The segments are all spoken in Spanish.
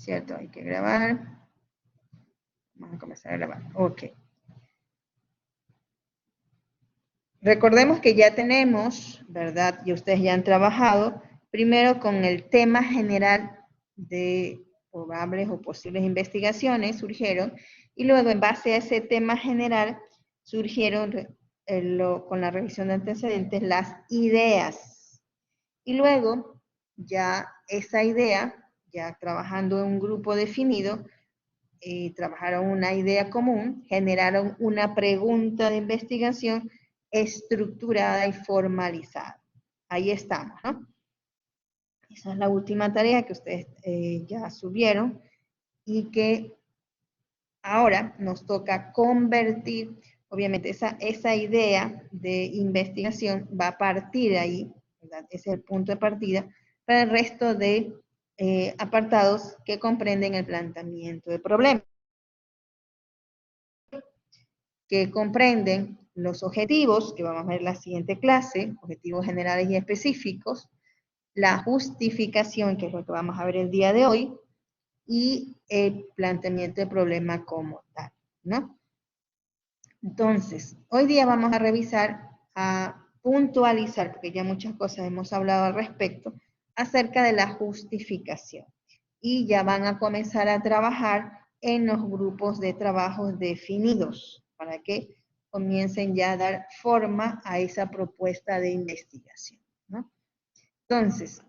¿cierto? Hay que grabar. Vamos a comenzar a grabar. Ok. Recordemos que ya tenemos, ¿verdad? Y ustedes ya han trabajado primero con el tema general de probables o posibles investigaciones, surgieron, y luego en base a ese tema general surgieron con la revisión de antecedentes las ideas. Y luego ya esa idea, ya trabajando en un grupo definido, trabajaron una idea común, generaron una pregunta de investigación estructurada y formalizada. Ahí estamos, ¿no? Esa es la última tarea que ustedes ya subieron y que ahora nos toca convertir, obviamente esa idea de investigación va a partir de ahí, ¿verdad? Ese es el punto de partida para el resto de apartados que comprenden el planteamiento de problemas, que comprenden los objetivos, que vamos a ver en la siguiente clase, objetivos generales y específicos, la justificación, que es lo que vamos a ver el día de hoy, y el planteamiento de problema como tal, ¿no? Entonces, hoy día vamos a revisar, a puntualizar, porque ya muchas cosas hemos hablado al respecto, acerca de la justificación. Y ya van a comenzar a trabajar en los grupos de trabajos definidos, para que comiencen ya a dar forma a esa propuesta de investigación, ¿no? Entonces,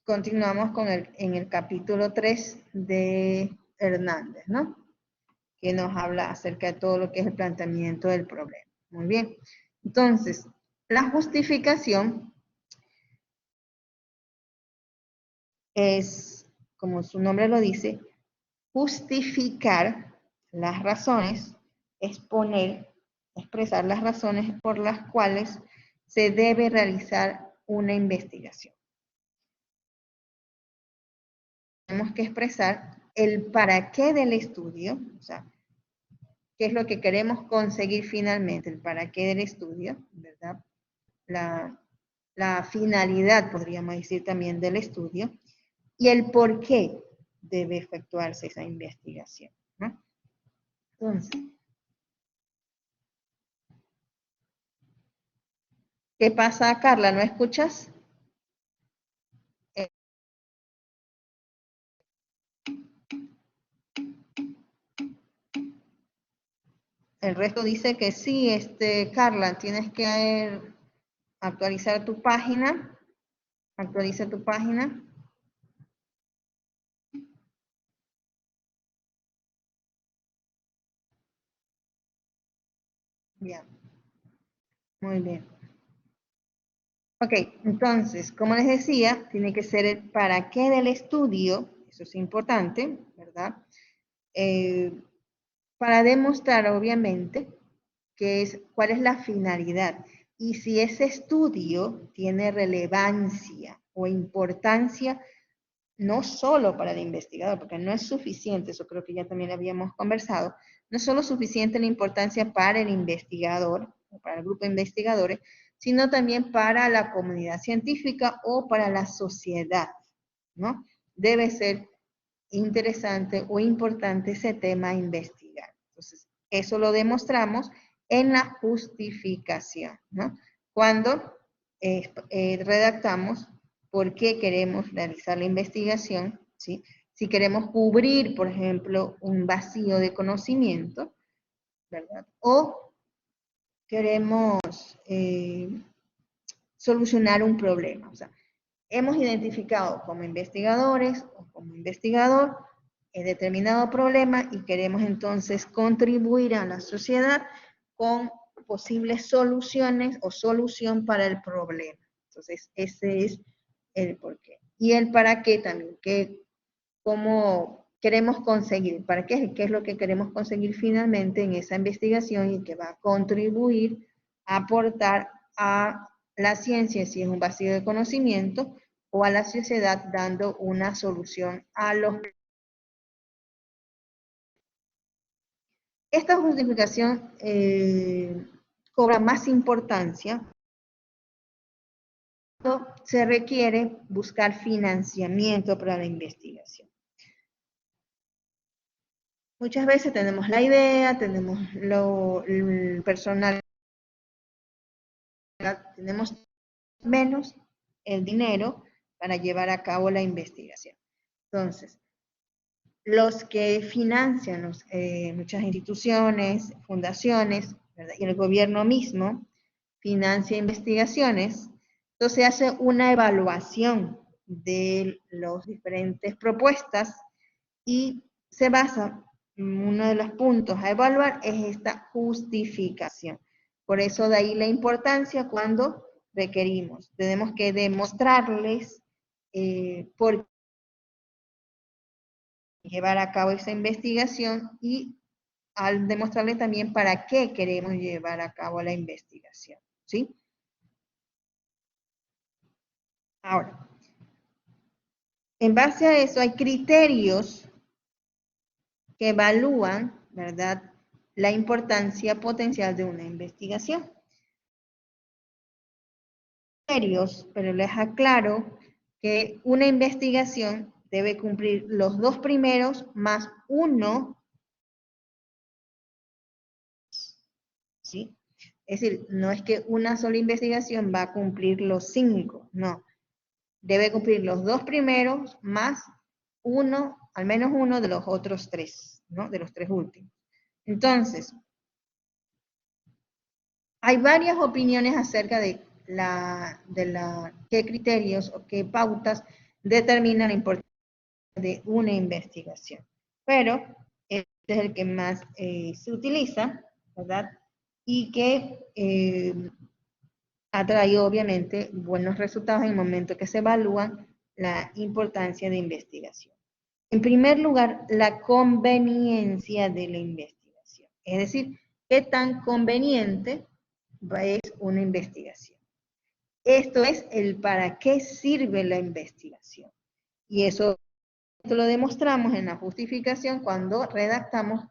continuamos en el capítulo 3 de Hernández, ¿no? Que nos habla acerca de todo lo que es el planteamiento del problema. Muy bien. Entonces, la justificación es, como su nombre lo dice, justificar las razones, exponer, expresar las razones por las cuales se debe realizar una investigación. Tenemos que expresar el para qué del estudio, o sea, qué es lo que queremos conseguir finalmente, el para qué del estudio, ¿verdad? La finalidad, podríamos decir también, del estudio, y el por qué debe efectuarse esa investigación, ¿no? Entonces, ¿qué pasa, Carla? ¿No escuchas? El resto dice que sí, Carla, tienes que actualizar tu página. Actualiza tu página. Bien. Muy bien. Ok, entonces, como les decía, tiene que ser el para qué del estudio, eso es importante, ¿verdad? Para demostrar, obviamente, cuál es la finalidad y si ese estudio tiene relevancia o importancia no solo para el investigador, porque no es suficiente, eso creo que ya también habíamos conversado, no es solo suficiente la importancia para el investigador o para el grupo de investigadores, sino también para la comunidad científica o para la sociedad, ¿no? Debe ser interesante o importante ese tema a investigar. Entonces, eso lo demostramos en la justificación, ¿no? Cuando redactamos por qué queremos realizar la investigación, ¿sí? Si queremos cubrir, por ejemplo, un vacío de conocimiento, ¿verdad? O queremos solucionar un problema. O sea, hemos identificado como investigadores o como investigador determinado problema y queremos entonces contribuir a la sociedad con posibles soluciones o solución para el problema. Entonces, ese es el porqué. Y el para qué también, cómo queremos conseguir, para qué es lo que queremos conseguir finalmente en esa investigación y que va a contribuir a aportar a la ciencia si es un vacío de conocimiento o a la sociedad dando una solución a los. Esta justificación cobra más importancia cuando se requiere buscar financiamiento para la investigación. Muchas veces tenemos la idea, tenemos el personal, tenemos menos el dinero para llevar a cabo la investigación. Entonces, los que financian muchas instituciones, fundaciones, ¿verdad? Y el gobierno mismo financia investigaciones, entonces hace una evaluación de las diferentes propuestas y se basa, uno de los puntos a evaluar es esta justificación. Por eso de ahí la importancia cuando requerimos. Tenemos que demostrarles por llevar a cabo esa investigación y al demostrarles también para qué queremos llevar a cabo la investigación, ¿sí? Ahora, en base a eso hay criterios que evalúan, ¿verdad?, la importancia potencial de una investigación. Criterios, pero les aclaro que una investigación debe cumplir los dos primeros más uno, ¿sí? Es decir, no es que una sola investigación va a cumplir los 5, no. Debe cumplir los dos primeros más uno, al menos uno de los otros 3, ¿no? De los 3 últimos. Entonces, hay varias opiniones acerca de qué criterios o qué pautas determinan la importancia de una investigación. Pero este es el que más se utiliza, ¿verdad? Y que ha traído obviamente buenos resultados en el momento que se evalúa la importancia de investigación. En primer lugar, la conveniencia de la investigación. Es decir, qué tan conveniente es una investigación. Esto es el para qué sirve la investigación. Y eso lo demostramos en la justificación cuando redactamos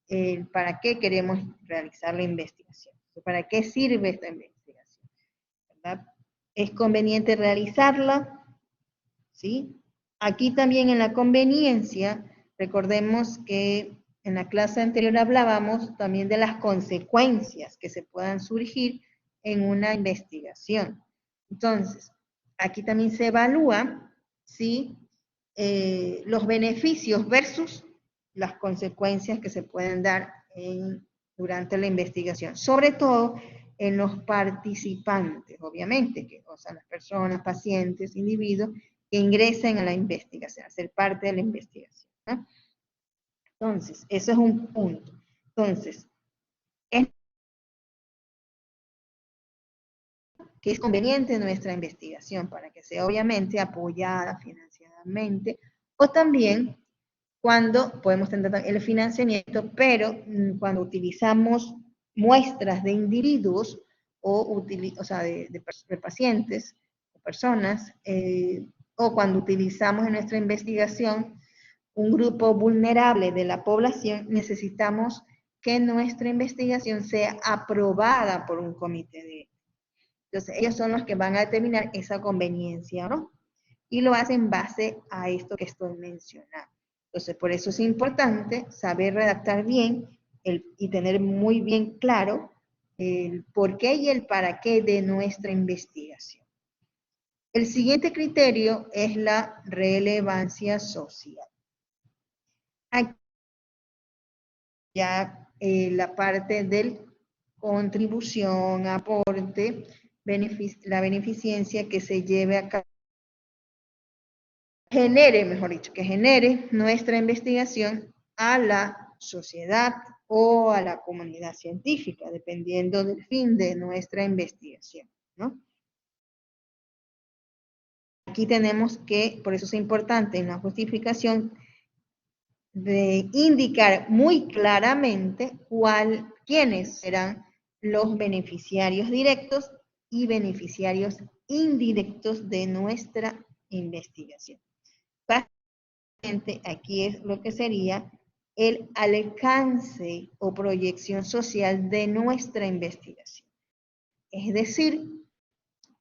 el para qué queremos realizar la investigación. ¿Para qué sirve esta investigación? ¿Verdad? ¿Es conveniente realizarla? ¿Sí? Aquí también en la conveniencia, recordemos que en la clase anterior hablábamos también de las consecuencias que se puedan surgir en una investigación. Entonces, aquí también se evalúa si los beneficios versus las consecuencias que se pueden dar durante la investigación, sobre todo en los participantes, obviamente, o sea, las personas, pacientes, individuos que ingresen a la investigación, a ser parte de la investigación, ¿no? Entonces, eso es un punto. Entonces, que es conveniente nuestra investigación para que sea obviamente apoyada financieramente, o también cuando podemos tener el financiamiento, pero cuando utilizamos muestras de individuos o sea, de pacientes o personas, o cuando utilizamos en nuestra investigación un grupo vulnerable de la población, necesitamos que nuestra investigación sea aprobada por un comité de... Entonces, ellos son los que van a determinar esa conveniencia, ¿no? Y lo hacen en base a esto que estoy mencionando. Entonces, por eso es importante saber redactar bien y tener muy bien claro el por qué y el para qué de nuestra investigación. El siguiente criterio es la relevancia social. Aquí ya la parte del contribución, aporte, la beneficencia que se lleve a cabo, genere, mejor dicho, que genere nuestra investigación a la sociedad o a la comunidad científica, dependiendo del fin de nuestra investigación, ¿no? Aquí tenemos que, por eso es importante en la justificación, de indicar muy claramente quiénes serán los beneficiarios directos y beneficiarios indirectos de nuestra investigación. Básicamente, aquí es lo que sería el alcance o proyección social de nuestra investigación. Es decir,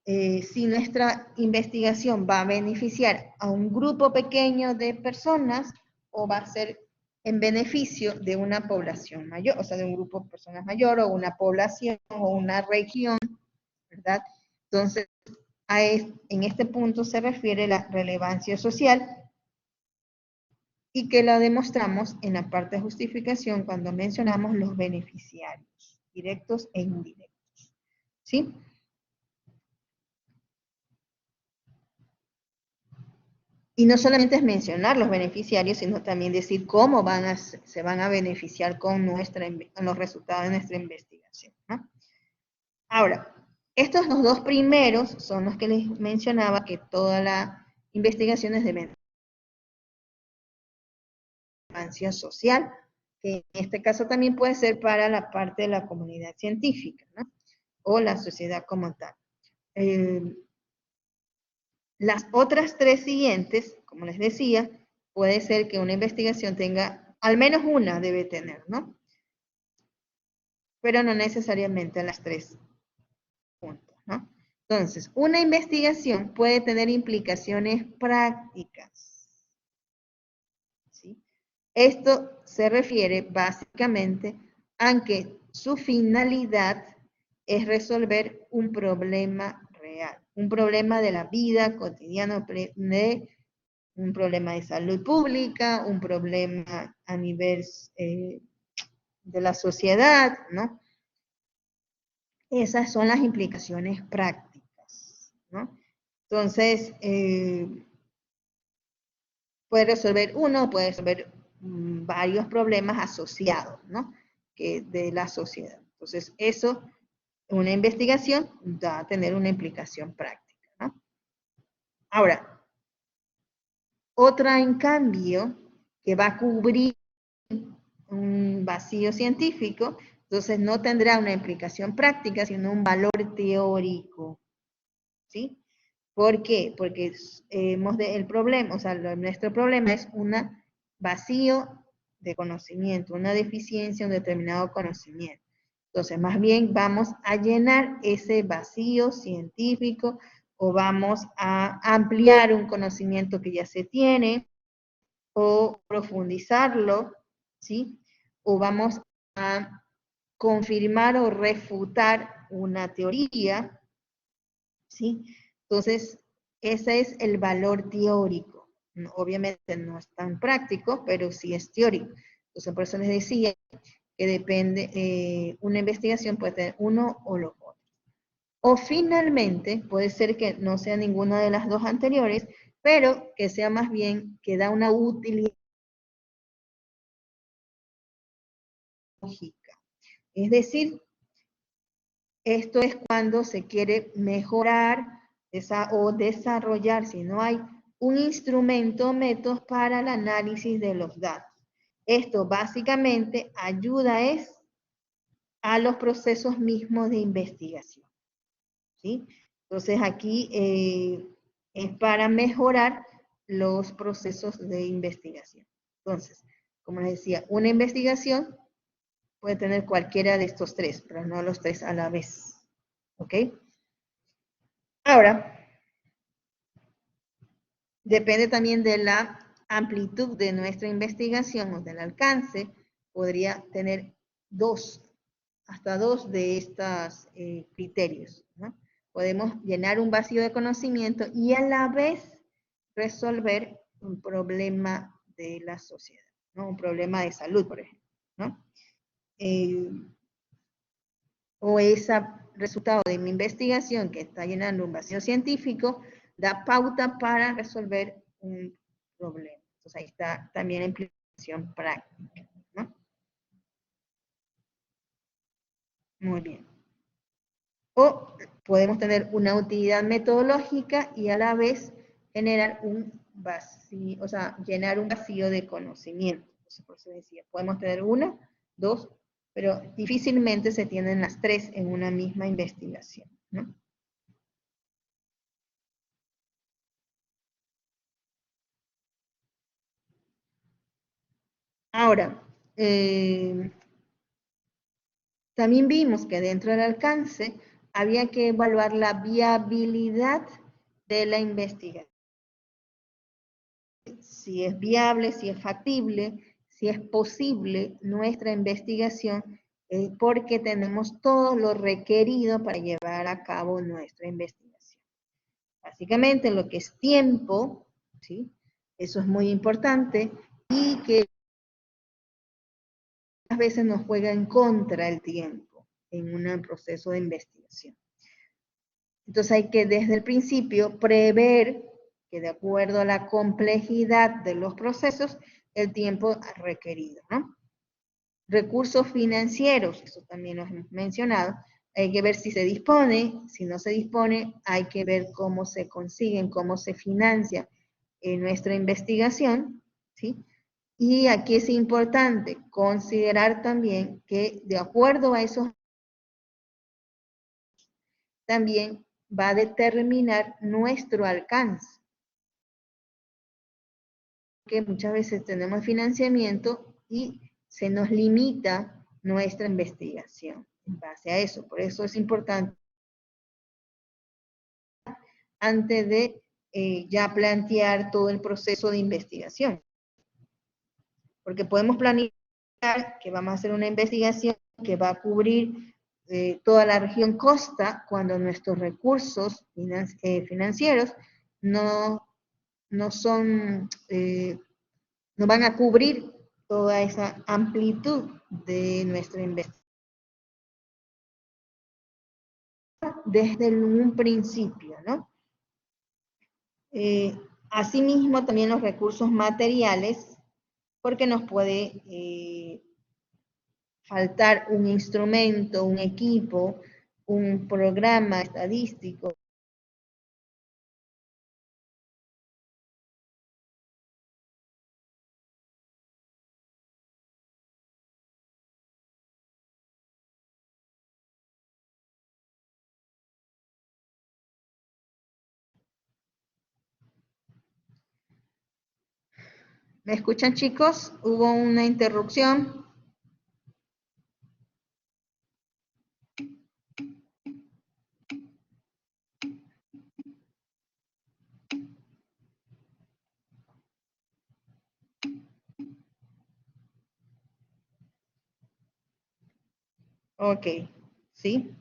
si nuestra investigación va a beneficiar a un grupo pequeño de personas o va a ser en beneficio de una población mayor, o sea, de un grupo de personas mayor, o una población, o una región, ¿verdad? Entonces, en este punto se refiere la relevancia social y que la demostramos en la parte de justificación cuando mencionamos los beneficiarios, directos e indirectos, ¿sí? Y no solamente es mencionar los beneficiarios, sino también decir cómo se van a beneficiar con los resultados de nuestra investigación, ¿no? Ahora, estos los dos primeros son los que les mencionaba que toda la investigación es de relevancia social, que en este caso también puede ser para la parte de la comunidad científica, ¿no? O la sociedad como tal. Las otras tres siguientes, como les decía, puede ser que una investigación tenga, al menos una debe tener, ¿no? Pero no necesariamente las tres juntas, ¿no? Entonces, una investigación puede tener implicaciones prácticas, ¿sí? Esto se refiere básicamente a que su finalidad es resolver un problema real, un problema de la vida cotidiana, un problema de salud pública, un problema a nivel de la sociedad, ¿no? Esas son las implicaciones prácticas, ¿no? Entonces, puede resolver uno, puede resolver varios problemas asociados, ¿no? De la sociedad. Entonces, eso, una investigación va a tener una implicación práctica, ¿no? Ahora, otra, en cambio, que va a cubrir un vacío científico, entonces no tendrá una implicación práctica, sino un valor teórico, ¿sí? ¿Por qué? Porque el problema, o sea, nuestro problema es un vacío de conocimiento, una deficiencia, un determinado conocimiento. Entonces, más bien vamos a llenar ese vacío científico o vamos a ampliar un conocimiento que ya se tiene o profundizarlo, ¿sí? O vamos a confirmar o refutar una teoría, ¿sí? Entonces, ese es el valor teórico. Obviamente no es tan práctico, pero sí es teórico. Entonces, por eso les decía que depende, una investigación puede tener uno o los otros. O finalmente, puede ser que no sea ninguna de las dos anteriores, pero que sea más bien que da una utilidad lógica. Es decir, esto es cuando se quiere mejorar o desarrollar, si no hay un instrumento o método para el análisis de los datos. Esto básicamente ayuda a los procesos mismos de investigación, ¿sí? Entonces aquí es para mejorar los procesos de investigación. Entonces, como les decía, una investigación puede tener cualquiera de estos tres, pero no los tres a la vez. ¿Ok? Ahora, depende también de la amplitud de nuestra investigación o del alcance, podría tener hasta dos de estos criterios, ¿no? Podemos llenar un vacío de conocimiento y a la vez resolver un problema de la sociedad, ¿no? Un problema de salud, por ejemplo, ¿no? O ese resultado de mi investigación que está llenando un vacío científico da pauta para resolver un problema. Entonces ahí está también la implicación práctica, ¿no? Muy bien. O podemos tener una utilidad metodológica y a la vez generar un vacío, o sea, llenar un vacío de conocimiento. Entonces, por eso decía, podemos tener una, dos, pero difícilmente se tienen las tres en una misma investigación, ¿no? Ahora, también vimos que dentro del alcance había que evaluar la viabilidad de la investigación. Si es viable, si es factible, si es posible nuestra investigación, porque tenemos todo lo requerido para llevar a cabo nuestra investigación. Básicamente lo que es tiempo, ¿sí? Eso es muy importante y que a veces nos juega en contra el tiempo en un proceso de investigación. Entonces hay que desde el principio prever que de acuerdo a la complejidad de los procesos, el tiempo requerido, ¿no? Recursos financieros, eso también lo hemos mencionado, hay que ver si se dispone, si no se dispone, hay que ver cómo se consiguen, cómo se financia nuestra investigación, ¿sí? Y aquí es importante considerar también que de acuerdo a esos también va a determinar nuestro alcance. Que muchas veces tenemos financiamiento y se nos limita nuestra investigación en base a eso. Por eso es importante antes de ya plantear todo el proceso de investigación. Porque podemos planificar que vamos a hacer una investigación que va a cubrir toda la región costa cuando nuestros recursos financieros no son, no van a cubrir toda esa amplitud de nuestra investigación desde un principio, ¿no? Asimismo, también los recursos materiales, porque nos puede faltar un instrumento, un equipo, un programa estadístico. ¿Me escuchan, chicos? Hubo una interrupción. Ok, ¿sí?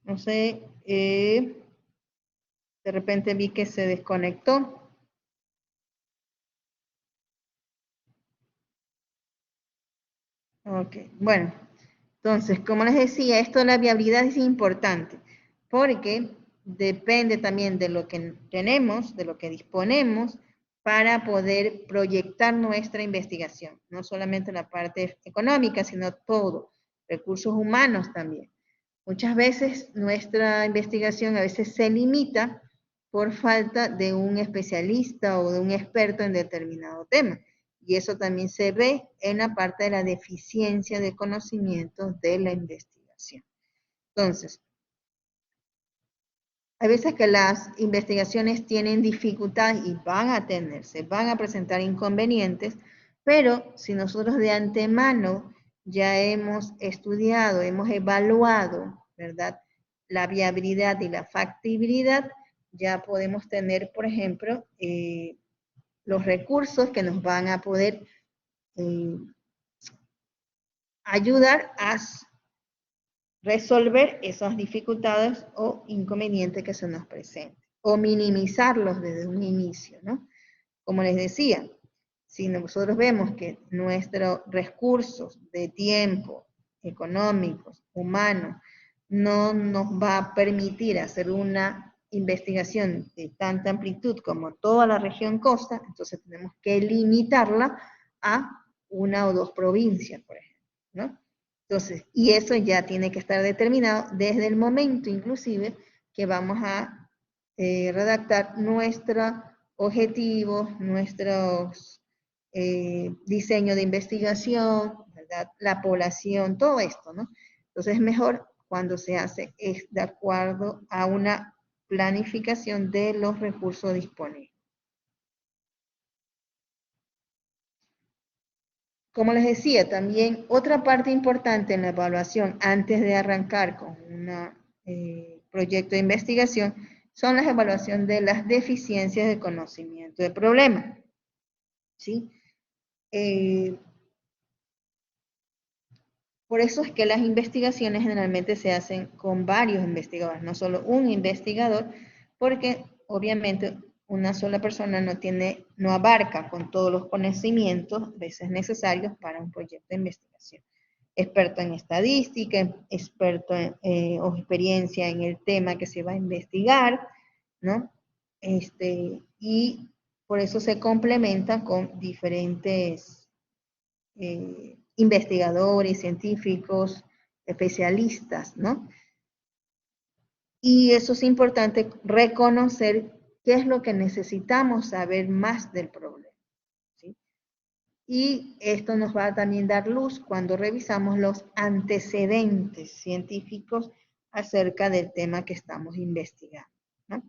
No sé, de repente vi que se desconectó. Ok, bueno, entonces, como les decía, esto de la viabilidad es importante, porque depende también de lo que tenemos, de lo que disponemos, para poder proyectar nuestra investigación, no solamente la parte económica, sino todo, recursos humanos también. Muchas veces nuestra investigación a veces se limita por falta de un especialista o de un experto en determinado tema. Y eso también se ve en la parte de la deficiencia de conocimientos de la investigación. Entonces, hay veces que las investigaciones tienen dificultades y se van a presentar inconvenientes, pero si nosotros de antemano ya hemos estudiado, hemos evaluado, ¿verdad?, la viabilidad y la factibilidad, ya podemos tener, por ejemplo, los recursos que nos van a poder ayudar a resolver esas dificultades o inconvenientes que se nos presenten, o minimizarlos desde un inicio, ¿no? Como les decía, si nosotros vemos que nuestros recursos de tiempo, económicos, humanos, no nos va a permitir hacer una investigación de tanta amplitud como toda la región costa, entonces tenemos que limitarla a una o dos provincias, por ejemplo, ¿no? Entonces, y eso ya tiene que estar determinado desde el momento inclusive que vamos a redactar nuestros objetivos, nuestros diseños de investigación, ¿verdad?, la población, todo esto, ¿no? Entonces es mejor cuando se hace es de acuerdo a una planificación de los recursos disponibles. Como les decía, también otra parte importante en la evaluación antes de arrancar con un proyecto de investigación son las evaluaciones de las deficiencias de conocimiento del problema. ¿Sí? Por eso es que las investigaciones generalmente se hacen con varios investigadores, no solo un investigador, porque obviamente una sola persona no abarca con todos los conocimientos a veces necesarios para un proyecto de investigación. Experto en estadística, experto o experiencia en el tema que se va a investigar, ¿no? Y por eso se complementa con diferentes investigadores, científicos, especialistas, ¿no? Y eso es importante reconocer qué es lo que necesitamos saber más del problema, ¿sí? Y esto nos va a también dar luz cuando revisamos los antecedentes científicos acerca del tema que estamos investigando, ¿no?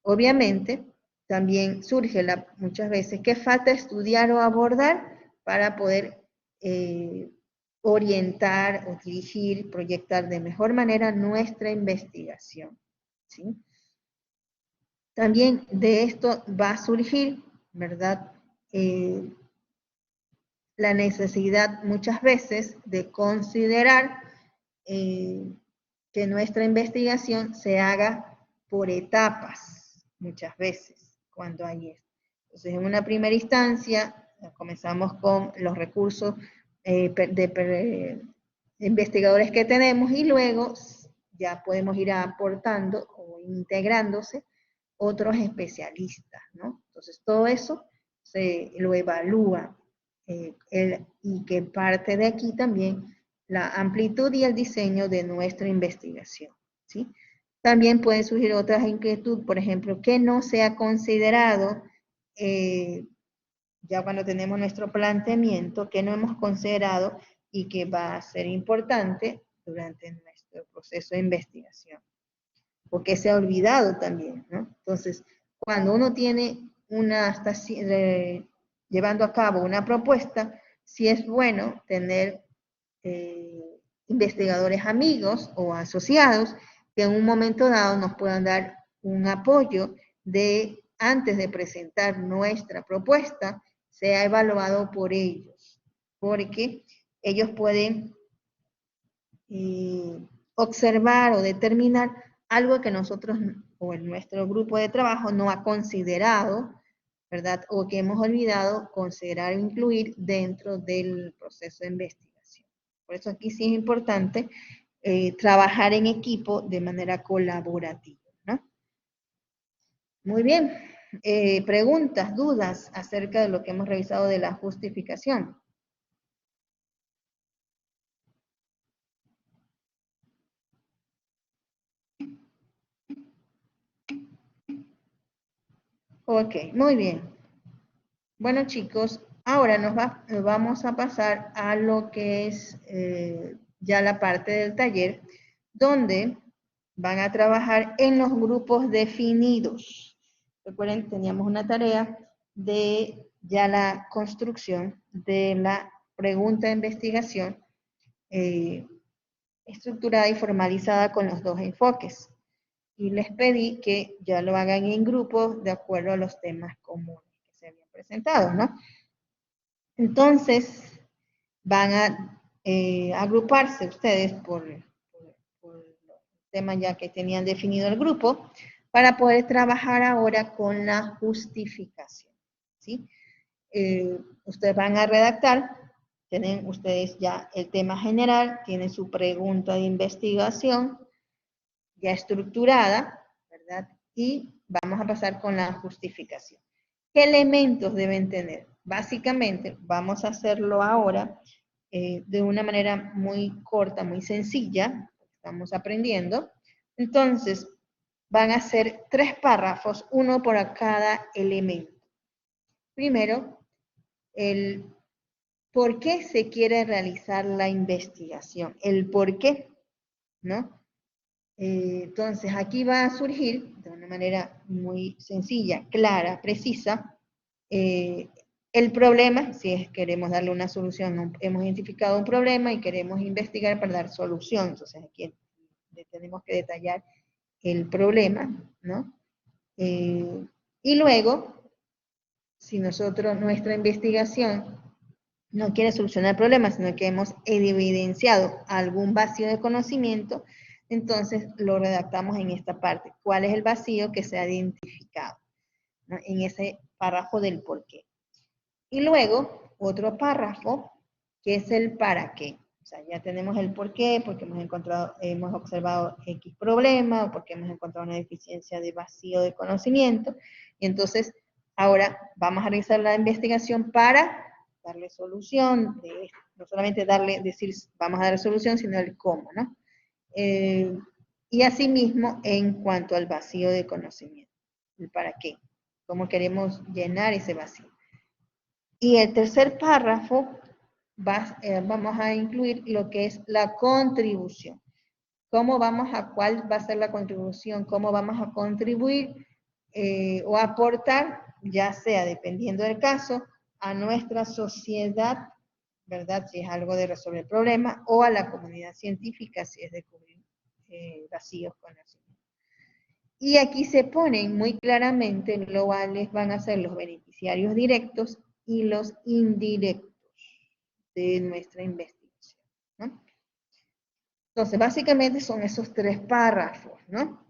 Obviamente, también surge muchas veces qué falta estudiar o abordar para poder orientar o dirigir, proyectar de mejor manera nuestra investigación, ¿sí? También de esto va a surgir, ¿verdad? La necesidad muchas veces de considerar que nuestra investigación se haga por etapas, muchas veces, cuando hay esto. Entonces, en una primera instancia, comenzamos con los recursos de investigadores que tenemos y luego ya podemos ir aportando o integrándose otros especialistas, ¿no? Entonces, todo eso se lo evalúa y que parte de aquí también la amplitud y el diseño de nuestra investigación, ¿sí? También pueden surgir otras inquietudes, por ejemplo, que no se ha considerado, ya cuando tenemos nuestro planteamiento, que no hemos considerado y que va a ser importante durante nuestro proceso de investigación, porque se ha olvidado también, ¿no? Entonces, cuando uno tiene está llevando a cabo una propuesta, sí es bueno tener investigadores amigos o asociados que en un momento dado nos puedan dar un apoyo de antes de presentar nuestra propuesta, sea evaluado por ellos, porque ellos pueden observar o determinar algo que nosotros o en nuestro grupo de trabajo no ha considerado, ¿verdad? O que hemos olvidado considerar o incluir dentro del proceso de investigación. Por eso aquí sí es importante trabajar en equipo de manera colaborativa, ¿no? Muy bien. Preguntas, dudas acerca de lo que hemos revisado de la justificación. Ok, muy bien. Bueno, chicos, ahora nos vamos a pasar a lo que es ya la parte del taller, donde van a trabajar en los grupos definidos. Recuerden, teníamos una tarea de ya la construcción de la pregunta de investigación estructurada y formalizada con los dos enfoques. Y les pedí que ya lo hagan en grupos de acuerdo a los temas comunes que se habían presentado, ¿no? Entonces, van a agruparse ustedes por el tema ya que tenían definido el grupo, para poder trabajar ahora con la justificación, ¿sí? Ustedes van a redactar, tienen ustedes ya el tema general, tienen su pregunta de investigación ya estructurada, ¿verdad? Y vamos a pasar con la justificación. ¿Qué elementos deben tener? Básicamente, vamos a hacerlo ahora de una manera muy corta, muy sencilla, estamos aprendiendo. Entonces, van a ser 3 párrafos, uno por cada elemento. Primero, el por qué se quiere realizar la investigación, el por qué, ¿no? Entonces, aquí va a surgir de una manera muy sencilla, clara, precisa, el problema, si es queremos darle una solución, hemos identificado un problema y queremos investigar para dar solución. Entonces, aquí tenemos que detallar el problema, ¿no? Y luego, si nuestra investigación no quiere solucionar problemas, sino que hemos evidenciado algún vacío de conocimiento, entonces lo redactamos en esta parte. ¿Cuál es el vacío que se ha identificado? ¿No? En ese párrafo del por qué. Y luego, otro párrafo, que es el para qué. O sea, ya tenemos el por qué, porque hemos observado X problema, o porque hemos encontrado una deficiencia de vacío de conocimiento. Y entonces, ahora vamos a realizar la investigación para darle solución, no solamente decir vamos a dar solución, sino el cómo, ¿no? Y asimismo, en cuanto al vacío de conocimiento, el para qué, cómo queremos llenar ese vacío. Y el tercer párrafo vamos a incluir lo que es la contribución. ¿Cuál va a ser la contribución? ¿Cómo vamos a contribuir o aportar, ya sea dependiendo del caso, a nuestra sociedad, ¿verdad? Si es algo de resolver el problema, o a la comunidad científica, si es de cubrir vacíos conocimientos. Y aquí se ponen muy claramente cuáles van a ser los beneficiarios directos y los indirectos de nuestra investigación, ¿no? Entonces, básicamente son esos tres párrafos, ¿no?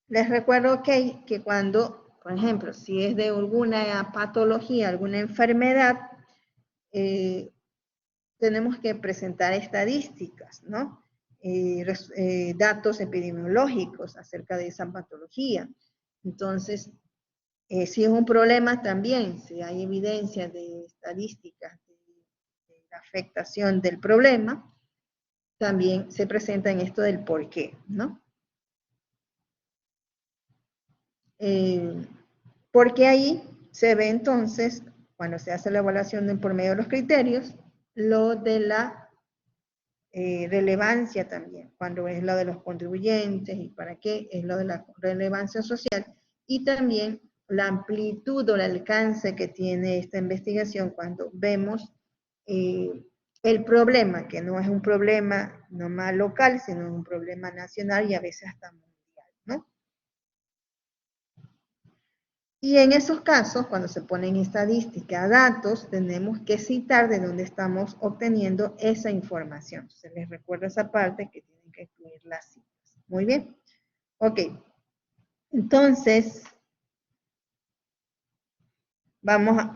Les recuerdo que cuando, por ejemplo, si es de alguna patología, alguna enfermedad, tenemos que presentar estadísticas, ¿no? Datos epidemiológicos acerca de esa patología. Entonces, si es un problema también, si hay evidencia de estadísticas de la afectación del problema, también se presenta en esto del por qué, ¿no? Porque ahí se ve entonces, cuando se hace la evaluación por medio de los criterios, lo de la relevancia también, cuando es lo de los contribuyentes y para qué, es lo de la relevancia social, y también la amplitud o el alcance que tiene esta investigación cuando vemos el problema, que no es un problema nomás local, sino un problema nacional y a veces hasta mundial, ¿no? Y en esos casos, cuando se ponen estadísticas, datos, tenemos que citar de dónde estamos obteniendo esa información. Se les recuerda esa parte que tienen que incluir las citas. Muy bien. Ok. Entonces,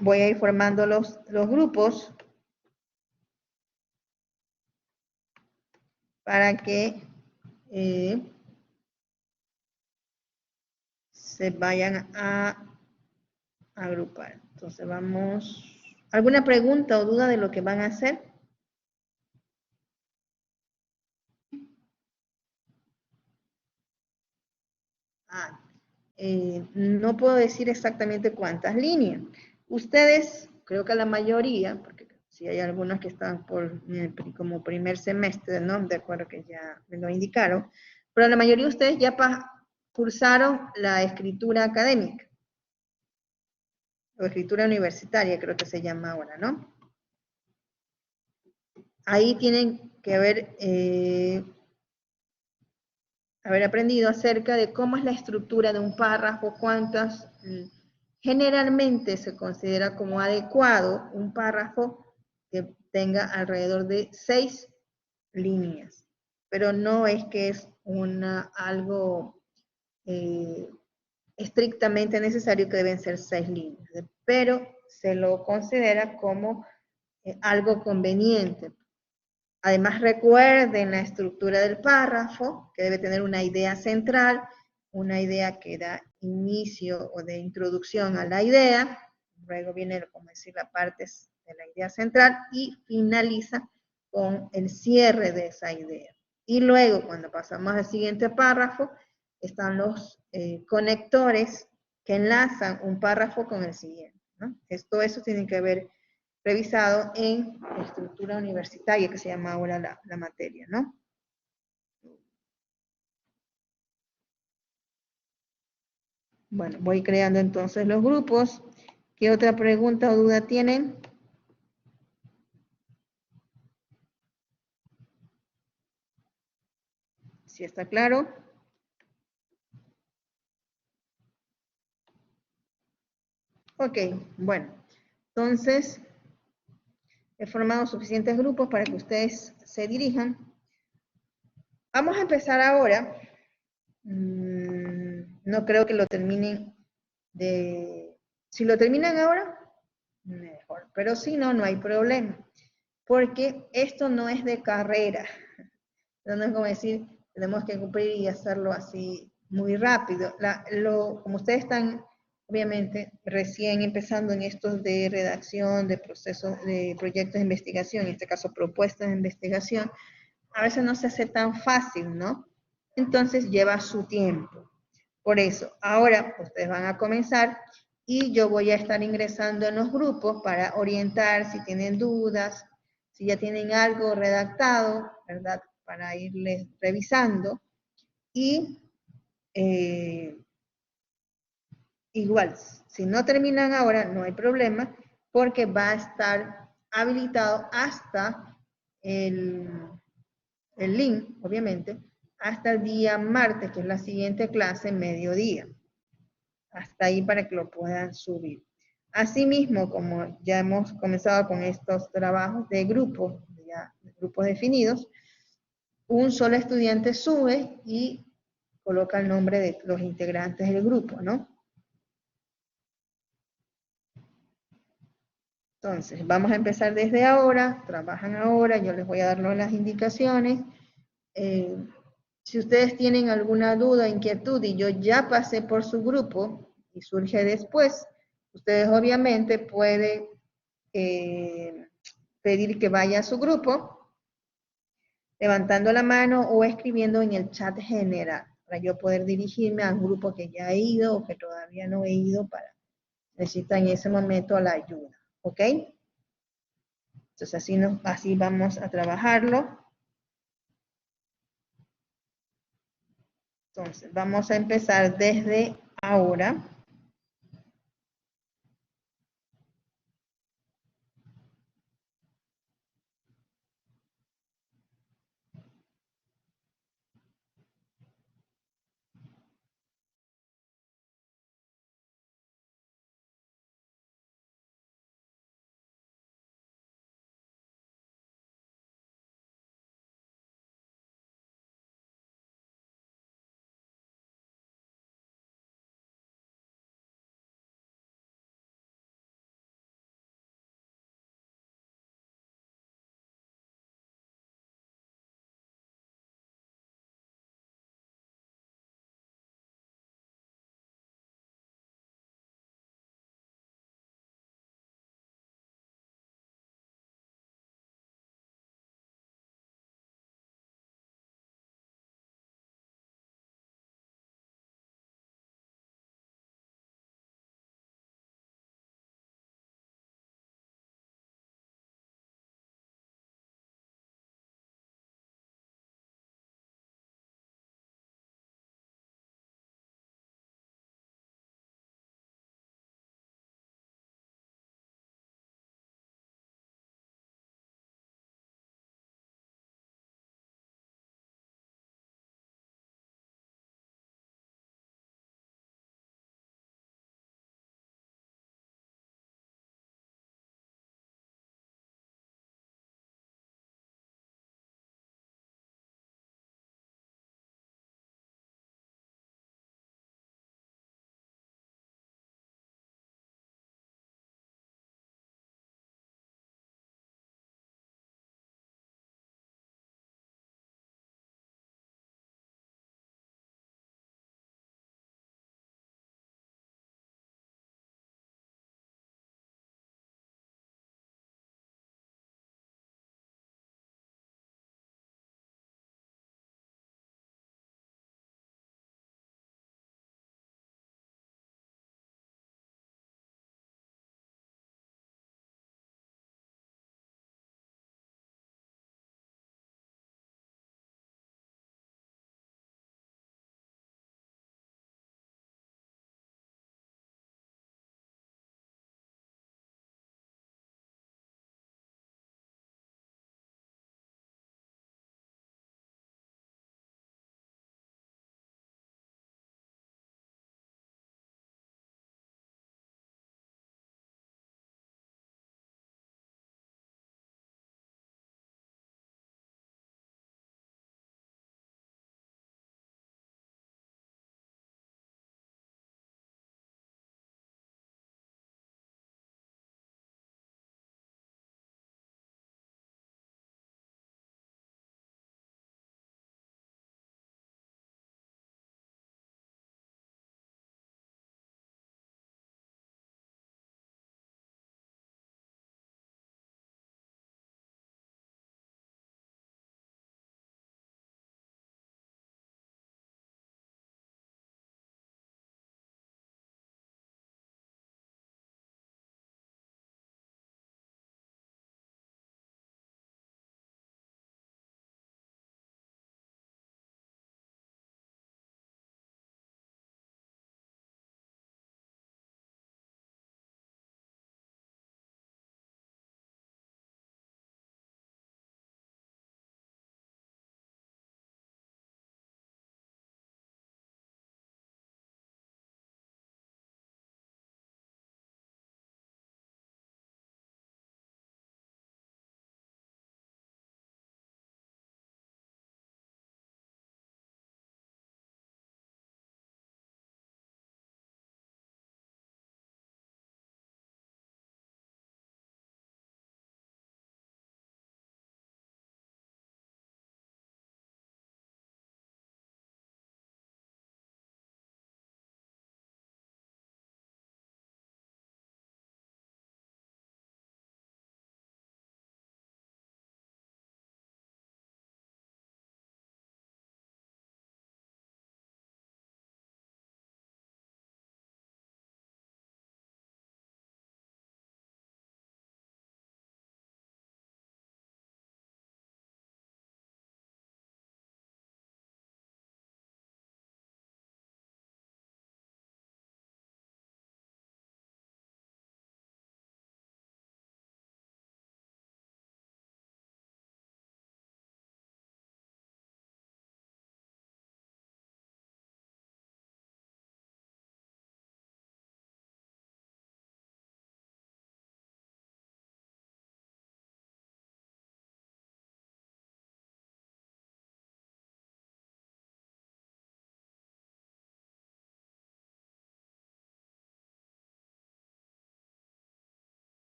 voy a ir formando los grupos para que se vayan a agrupar. Entonces vamos, ¿alguna pregunta o duda de lo que van a hacer? No puedo decir exactamente cuántas líneas. Ustedes, creo que la mayoría, porque si hay algunos que están como primer semestre, ¿no? De acuerdo que ya me lo indicaron, pero la mayoría de ustedes ya cursaron la escritura académica, o escritura universitaria, creo que se llama ahora, ¿no? Ahí tienen que haber aprendido acerca de cómo es la estructura de un párrafo, generalmente se considera como adecuado un párrafo que tenga alrededor de 6 líneas, pero no es que es algo estrictamente necesario que deben ser 6 líneas, pero se lo considera como algo conveniente. Además, recuerden la estructura del párrafo, que debe tener una idea central, una idea que da inicio o de introducción a la idea, luego viene, como decir, la parte de la idea central y finaliza con el cierre de esa idea. Y luego, cuando pasamos al siguiente párrafo, están los conectores que enlazan un párrafo con el siguiente, ¿no? Todo eso tiene que ver revisado en estructura universitaria, que se llama ahora la materia, ¿no? Bueno, voy creando entonces los grupos. ¿Qué otra pregunta o duda tienen? ¿Sí está claro? Ok, bueno. Entonces, He formado suficientes grupos para que ustedes se dirijan. Vamos a empezar ahora. No creo que lo terminen de... Si lo terminan ahora, mejor. Pero si no, no hay problema. Porque esto no es de carrera. No es como decir, tenemos que cumplir y hacerlo así muy rápido. Como ustedes están, obviamente, recién empezando en estos de redacción, de procesos, de proyectos de investigación, en este caso propuestas de investigación, a veces no se hace tan fácil, ¿no? Entonces lleva su tiempo. Por eso, ahora ustedes van a comenzar y yo voy a estar ingresando en los grupos para orientar si tienen dudas, si ya tienen algo redactado, ¿verdad? Para irles revisando. Y igual, si no terminan ahora, no hay problema, porque va a estar habilitado hasta el link, obviamente, hasta el día martes, que es la siguiente clase, mediodía. Hasta ahí para que lo puedan subir. Asimismo, como ya hemos comenzado con estos trabajos de grupos, ya grupos definidos, un solo estudiante sube y coloca el nombre de los integrantes del grupo, ¿no? Entonces, vamos a empezar desde ahora, trabajan ahora, yo les voy a dar las indicaciones. Si ustedes tienen alguna duda, inquietud, y yo ya pasé por su grupo y surge después, ustedes obviamente pueden pedir que vaya a su grupo, levantando la mano o escribiendo en el chat general, para yo poder dirigirme al grupo que ya he ido o que todavía no he ido para necesitar en ese momento la ayuda, ¿ok? Entonces así vamos a trabajarlo. Entonces vamos a empezar desde ahora.